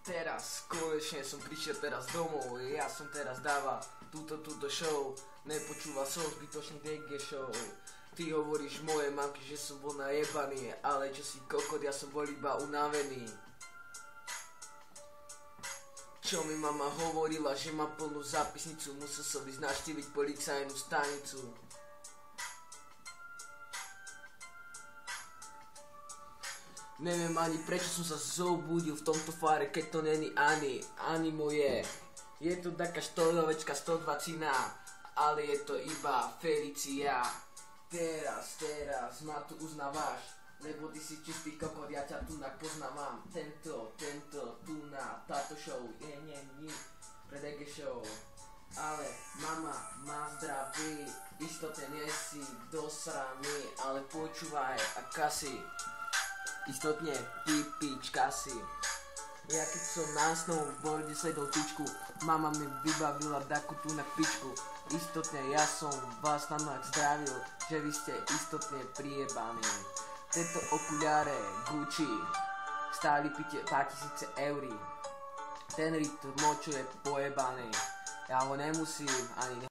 Teraz konečne som prišiel teraz domov, ja som teraz dáva túto show, nepočúval som zbytočný DG show. Ty hovoríš moje mamky, že som bol najebaný, ale čo si kokot, ja som bol iba unavený. Čo mi mama hovorila, že má plnú zápisnicu, musel som ísť navštíviť policajnú stanicu. Neviem ani prečo som sa zobudil v tomto fáre, keď to není ani moje. Je to taká štolovečka 120, ale je to iba Felicia. Teraz ma tu uznávaš, lebo ty si čistý kokot, ja ťa tu poznávam. Tento, táto show je nie pre DG show. Ale mama má zdraví, istotne nie si dosraný, ale počúvaj, aká si istotne pipička si. Ja keď som na snowboarde sledol tyčku, mama mi vybavila takú tu na pičku. Istotne ja som vás tam zdravil, že vy ste istotne prijebaní. Tieto okuliare Gucci stáli 5000 eur. Ten rytm moču je pojebaný, ja ho nemusím ani